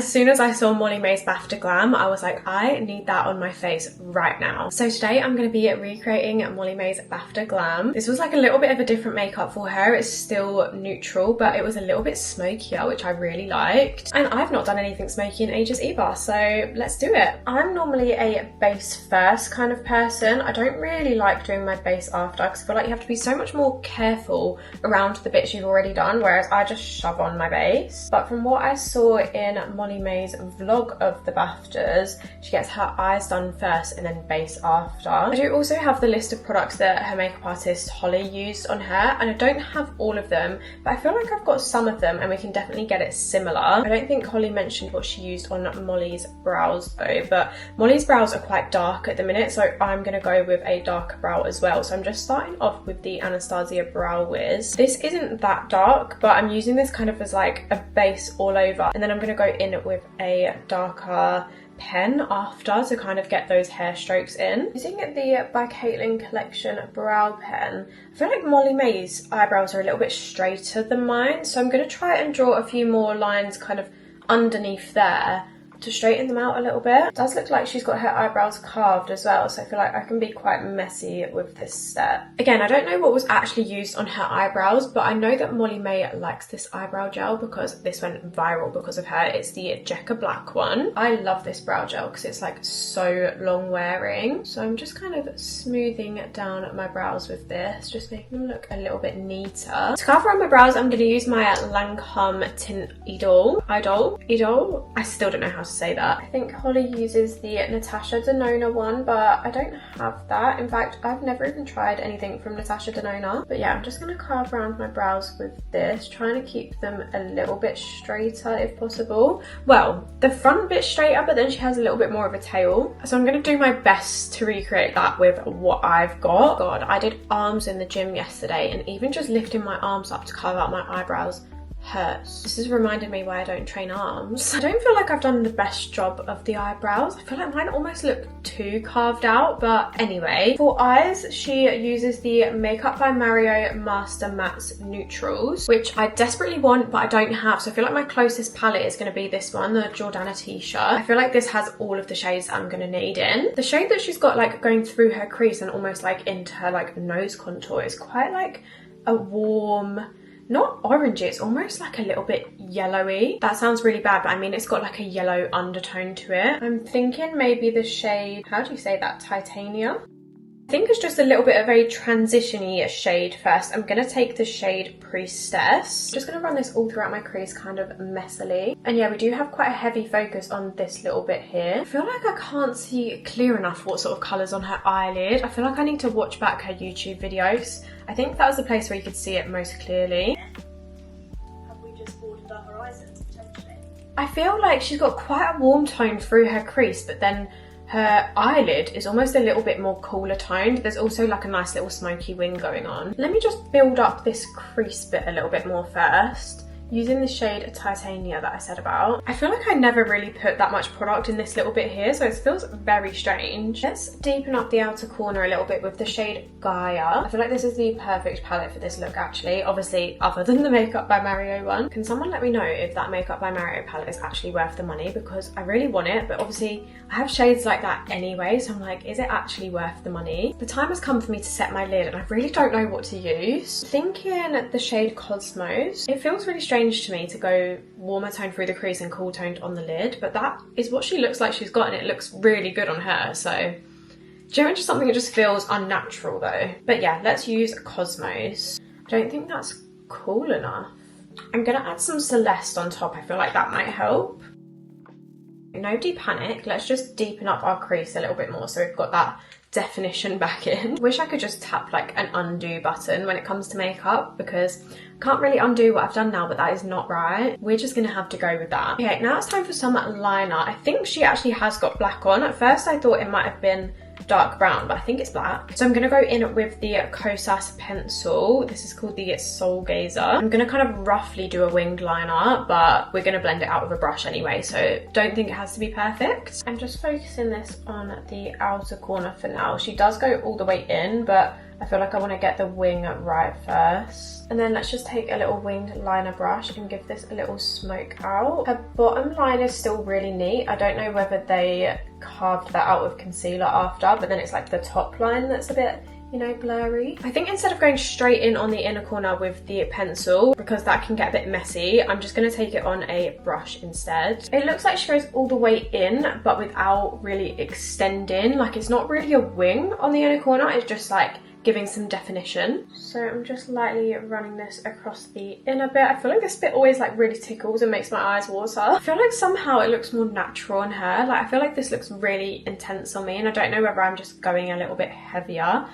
As soon as I saw Molly Mae's BAFTA Glam, I was like, I need that on my face right now. So today I'm going to be recreating Molly Mae's BAFTA Glam. This was like a little bit of a different makeup for her. It's still neutral, but it was a little bit smokier, which I really liked. And I've not done anything smoky in ages either, so let's do it. I'm normally a base first kind of person. I don't really like doing my base after because I feel like you have to be so much more careful around the bits you've already done, whereas I just shove on my base. But from what I saw in Molly Mae's vlog of the BAFTAs, she gets her eyes done first and then base after. I do also have the list of products that her makeup artist Holly used on her, and I don't have all of them, but I feel like I've got some of them and we can definitely get it similar. I don't think Holly mentioned what she used on Molly's brows though, but Molly's brows are quite dark at the minute, so I'm going to go with a darker brow as well. So I'm just starting off with the Anastasia Brow Wiz. This isn't that dark, but I'm using this kind of as like a base all over, and then I'm going to go in with a darker pen after to kind of get those hair strokes in. Using the By Caitlin Collection brow pen, I feel like Molly Mae's eyebrows are a little bit straighter than mine, so I'm going to try and draw a few more lines kind of underneath there to straighten them out a little bit. It does look like she's got her eyebrows carved as well, so I feel like I can be quite messy with this step. Again, I don't know what was actually used on her eyebrows, but I know that Molly Mae likes this eyebrow gel because this went viral because of her. It's the Jekka Black one. I love this brow gel because it's like so long wearing. So I'm just kind of smoothing down my brows with this, just making them look a little bit neater. To cover on my brows, I'm going to use my Lancome Tint Idol. I still don't know how to say that. I think Holly uses the Natasha Denona one, but I don't have that. In fact, I've never even tried anything from Natasha Denona. But yeah, I'm just going to carve around my brows with this, trying to keep them a little bit straighter if possible. Well, the front bit straighter, but then she has a little bit more of a tail. So I'm going to do my best to recreate that with what I've got. God, I did arms in the gym yesterday, and even just lifting my arms up to carve out my eyebrows hurts. This has reminded me why I don't train arms. I don't feel like I've done the best job of the eyebrows. I feel like mine almost look too carved out, but anyway. For eyes, she uses the Makeup by Mario Master Mattes Neutrals, which I desperately want, but I don't have. So I feel like my closest palette is going to be this one, the Jordana T-shirt. I feel like this has all of the shades I'm going to need in. The shade that she's got like going through her crease and almost like into her like nose contour is quite like a warm, not orangey, it's almost like a little bit yellowy. That sounds really bad, but I mean it's got like a yellow undertone to it. I'm thinking maybe the shade, how do you say that, Titania? I think it's just a little bit of a transition-y shade first. I'm going to take the shade Priestess. Just going to run this all throughout my crease kind of messily. And yeah, we do have quite a heavy focus on this little bit here. I feel like I can't see clear enough what sort of colours on her eyelid. I feel like I need to watch back her YouTube videos. I think that was the place where you could see it most clearly. Have we just bordered the horizon, potentially? I feel like she's got quite a warm tone through her crease, but then her eyelid is almost a little bit more cooler toned. There's also like a nice little smoky wing going on. Let me just build up this crease bit a little bit more first, using the shade Titania that I said about. I feel like I never really put that much product in this little bit here, so it feels very strange. Let's deepen up the outer corner a little bit with the shade Gaia. I feel like this is the perfect palette for this look actually, obviously other than the Makeup by Mario one. Can someone let me know if that Makeup by Mario palette is actually worth the money, because I really want it, but obviously I have shades like that anyway, so I'm like, is it actually worth the money? The time has come for me to set my lid and I really don't know what to use. Thinking the shade Cosmos. It feels really strange to me to go warmer tone through the crease and cool toned on the lid, but that is what she looks like she's got, and it looks really good on her. So do you know, just something that just feels unnatural though. But yeah, let's use Cosmos. I don't think that's cool enough. I'm gonna add some Celeste on top. I feel like that might help. Nobody panic, let's just deepen up our crease a little bit more so we've got that definition back in. Wish I could just tap like an undo button when it comes to makeup, because I can't really undo what I've done now, but that is not right. We're just gonna have to go with that. Okay, now it's time for some liner. I think she actually has got black on. At first I thought it might have been dark brown, but I think it's black. So I'm gonna go in with the Kosas pencil. This is called the Soul Gazer. I'm gonna kind of roughly do a winged liner, but we're gonna blend it out with a brush anyway, so don't think it has to be perfect. I'm just focusing this on the outer corner for now. She does go all the way in, but I feel like I want to get the wing right first. And then let's just take a little winged liner brush and give this a little smoke out. Her bottom line is still really neat. I don't know whether they carved that out with concealer after, but then it's like the top line that's a bit, you know, blurry. I think instead of going straight in on the inner corner with the pencil, because that can get a bit messy, I'm just going to take it on a brush instead. It looks like she goes all the way in, but without really extending. Like, it's not really a wing on the inner corner, it's just like giving some definition. So I'm just lightly running this across the inner bit. I feel like this bit always like really tickles and makes my eyes water. I feel like somehow it looks more natural on her. Like, I feel like this looks really intense on me, and I don't know whether I'm just going a little bit heavier,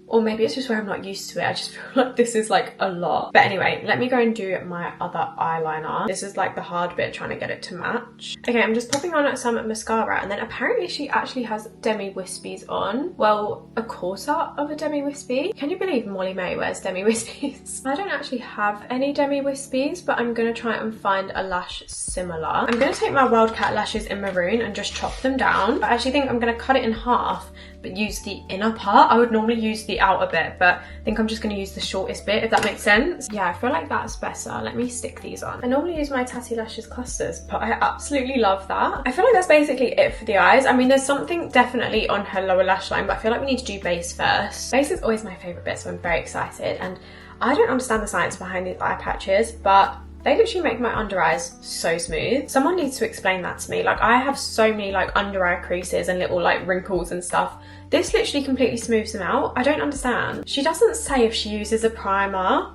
or maybe it's just where I'm not used to it. I just feel like this is like a lot. But anyway, let me go and do my other eyeliner. This is like the hard bit, trying to get it to match. Okay, I'm just popping on some mascara, and then apparently she actually has demi wispies on. Well, a quarter of a demi wispy. Can you believe Molly Mae wears demi wispies? I don't actually have any demi wispies, but I'm gonna try and find a lash similar. I'm gonna take my Wildcat lashes in maroon and just chop them down. I actually think I'm gonna cut it in half, but use the inner part. I would normally use the outer bit, but I think I'm just going to use the shortest bit, if that makes sense. Yeah, I feel like that's better. Let me stick these on. I normally use my Tatty Lashes clusters, but I absolutely love that. I feel like that's basically it for the eyes. I mean, there's something definitely on her lower lash line, but I feel like we need to do base first. Base is always my favourite bit, so I'm very excited. And I don't understand the science behind these eye patches, but they literally make my under eyes so smooth. Someone needs to explain that to me. Like, I have so many like under eye creases and little like wrinkles and stuff. This literally completely smooths them out. I don't understand. She doesn't say if she uses a primer,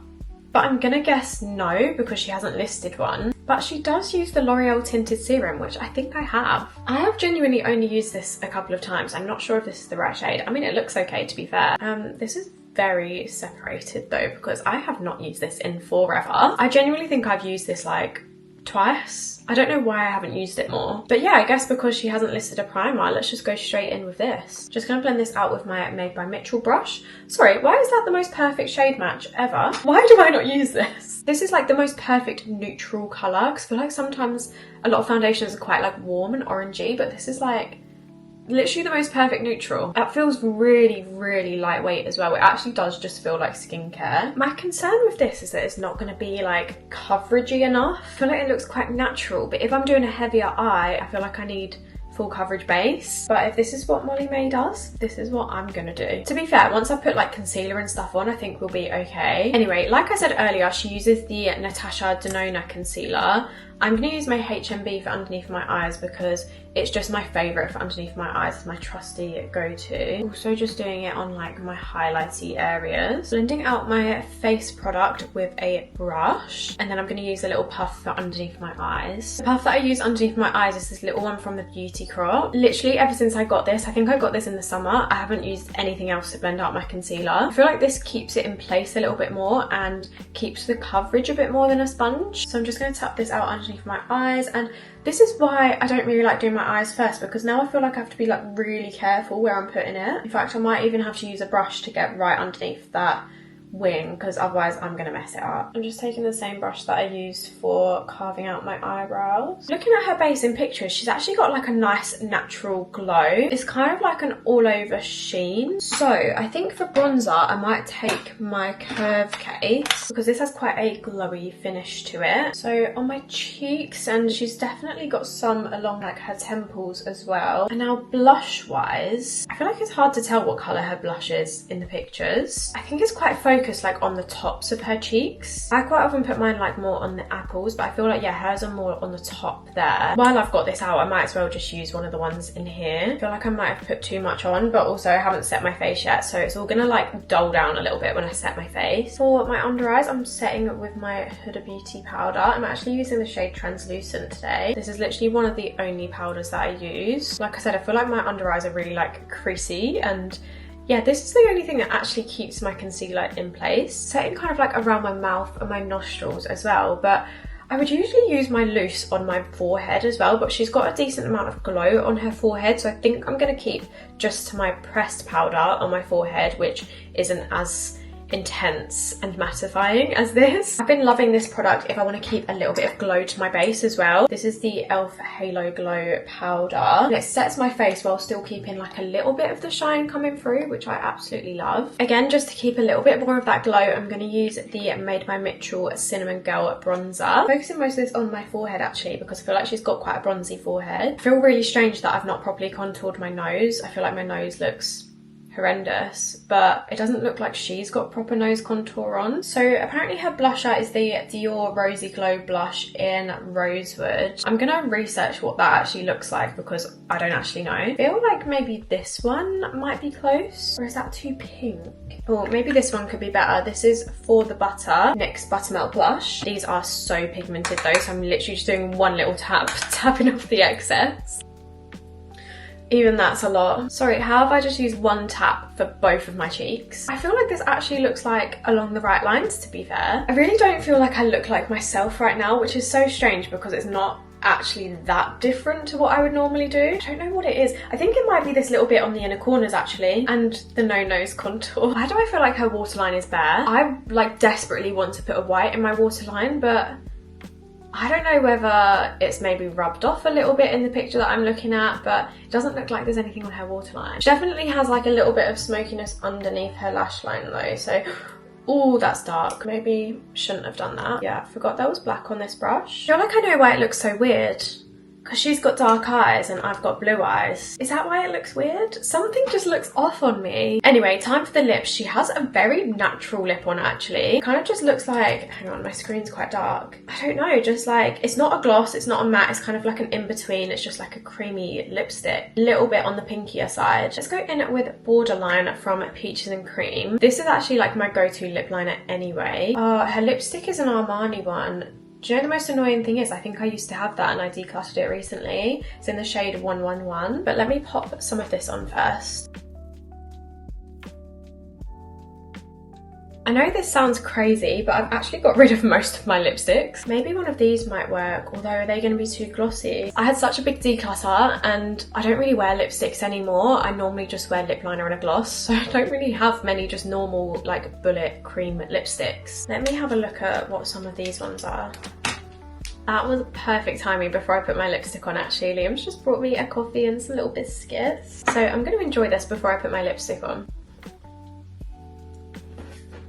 but I'm gonna guess no, because she hasn't listed one. But she does use the L'Oreal Tinted Serum, which I think I have. I have genuinely only used this a couple of times. I'm not sure if this is the right shade. I mean, it looks okay, to be fair. This is very separated though, because I have not used this in forever. I genuinely think I've used this like twice. I don't know why I haven't used it more. But yeah, I guess because she hasn't listed a primer, let's just go straight in with this. Just gonna blend this out with my Made by Mitchell brush. Sorry, why is that the most perfect shade match ever? Why do I not use this? This is like the most perfect neutral colour, because I feel like sometimes a lot of foundations are quite like warm and orangey, but this is like literally the most perfect neutral. It feels really, really lightweight as well. It actually does just feel like skincare. My concern with this is that it's not going to be like coveragey enough. I feel like it looks quite natural, but if I'm doing a heavier eye, I feel like I need full coverage base. But if this is what Molly Mae does, this is what I'm gonna do. To be fair, once I put like concealer and stuff on, I think we'll be okay. Anyway, like I said earlier, she uses the Natasha Denona concealer. I'm going to use my HMB for underneath my eyes because it's just my favourite for underneath my eyes. It's my trusty go-to. Also just doing it on like my highlighty areas. Blending out my face product with a brush. And then I'm going to use a little puff for underneath my eyes. The puff that I use underneath my eyes is this little one from the Beauty Crop. Literally ever since I got this, I think I got this in the summer, I haven't used anything else to blend out my concealer. I feel like this keeps it in place a little bit more and keeps the coverage a bit more than a sponge. So I'm just going to tap this out underneath my eyes, and this is why I don't really like doing my eyes first, because now I feel like I have to be like really careful where I'm putting it. In fact, I might even have to use a brush to get right underneath that wing, because otherwise I'm gonna mess it up. I'm just taking the same brush that I used for carving out my eyebrows. Looking at her base in pictures, she's actually got like a nice natural glow. It's kind of like an all over sheen. So I think for bronzer I might take my Curve case, because this has quite a glowy finish to it. So on my cheeks, and she's definitely got some along like her temples as well. And now blush wise, I feel like it's hard to tell what colour her blush is in the pictures. I think it's quite focused like on the tops of her cheeks. I quite often put mine like more on the apples, but I feel like, yeah, hers are more on the top there. While I've got this out, I might as well just use one of the ones in here. I feel like I might have put too much on, but also I haven't set my face yet, so it's all gonna like dull down a little bit when I set my face. For my under eyes, I'm setting with my Huda Beauty powder. I'm actually using the shade Translucent today. This is literally one of the only powders that I use. Like I said, I feel like my under eyes are really like creasy, and yeah, this is the only thing that actually keeps my concealer in place. Setting kind of like around my mouth and my nostrils as well, but I would usually use my loose on my forehead as well, but she's got a decent amount of glow on her forehead, so I think I'm going to keep just to my pressed powder on my forehead, which isn't as intense and mattifying as this. I've been loving this product if I want to keep a little bit of glow to my base as well. This is the e.l.f. Halo Glow Powder, and it sets my face while still keeping like a little bit of the shine coming through, which I absolutely love. Again, just to keep a little bit more of that glow, I'm going to use the Made by Mitchell Cinnamon Girl bronzer. Focusing most of this on my forehead actually, because I feel like she's got quite a bronzy forehead. I feel really strange that I've not properly contoured my nose. I feel like my nose looks horrendous, but it doesn't look like she's got proper nose contour on. So apparently her blusher is the Dior Rosy Glow blush in Rosewood. I'm gonna research what that actually looks like because I don't actually know. I feel like maybe this one might be close, or is that too pink? Oh, maybe this one could be better. This is For the Butter NYX Buttermelt Blush. These are so pigmented though, so I'm literally just doing one little tap, tapping off the excess. Even that's a lot. Sorry, how have I just used one tap for both of my cheeks? I feel like this actually looks like along the right lines, to be fair. I really don't feel like I look like myself right now, which is so strange because it's not actually that different to what I would normally do. I don't know what it is. I think it might be this little bit on the inner corners actually, and the no nose contour. Why do I feel like her waterline is bare? I like desperately want to put a white in my waterline, but I don't know whether it's maybe rubbed off a little bit in the picture that I'm looking at, but it doesn't look like there's anything on her waterline. She definitely has like a little bit of smokiness underneath her lash line though, so oh, that's dark. Maybe shouldn't have done that. Yeah, I forgot there was black on this brush. I feel like I know why it looks so weird. Because she's got dark eyes and I've got blue eyes. Is that why it looks weird? Something just looks off on me. Anyway, time for the lips. She has a very natural lip on actually. Kind of just looks like, hang on, my screen's quite dark. I don't know, just like, it's not a gloss, it's not a matte, it's kind of like an in-between. It's just like a creamy lipstick. A little bit on the pinkier side. Let's go in with Borderline from Peaches and Cream. This is actually like my go-to lip liner anyway. Her lipstick is an Armani one. Do you know the most annoying thing is, I think I used to have that and I decluttered it recently. It's in the shade 111, but let me pop some of this on first. I know this sounds crazy, but I've actually got rid of most of my lipsticks. Maybe one of these might work, although are they going to be too glossy? I had such a big declutter and I don't really wear lipsticks anymore. I normally just wear lip liner and a gloss, so I don't really have many just normal like bullet cream lipsticks. Let me have a look at what some of these ones are. That was perfect timing before I put my lipstick on actually. Liam's just brought me a coffee and some little biscuits. So I'm going to enjoy this before I put my lipstick on.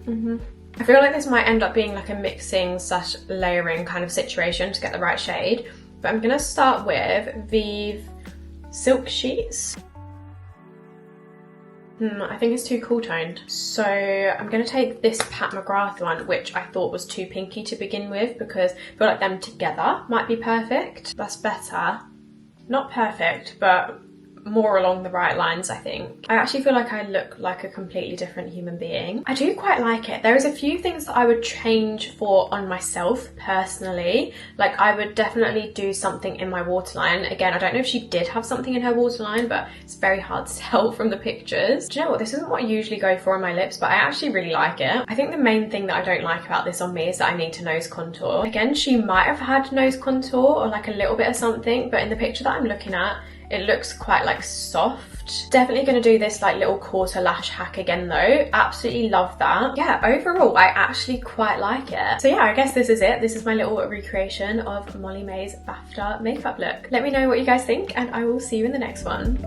I feel like this might end up being like a mixing / layering kind of situation to get the right shade, but I'm gonna start with Vive Silk Sheets. I think it's too cool toned. So I'm gonna take this Pat McGrath one, which I thought was too pinky to begin with because I feel like them together might be perfect. That's better. Not perfect, but more along the right lines, I think. I actually feel like I look like a completely different human being. I do quite like it. There is a few things that I would change for on myself personally. Like I would definitely do something in my waterline. Again, I don't know if she did have something in her waterline, but it's very hard to tell from the pictures. Do you know what? This isn't what I usually go for on my lips, but I actually really like it. I think the main thing that I don't like about this on me is that I need to nose contour. Again, she might have had nose contour or like a little bit of something, but in the picture that I'm looking at, it looks quite like soft. Definitely gonna do this like little quarter lash hack again though. Absolutely love that. Yeah, overall, I actually quite like it. So yeah, I guess this is it. This is my little recreation of Molly Mae's BAFTA makeup look. Let me know what you guys think and I will see you in the next one.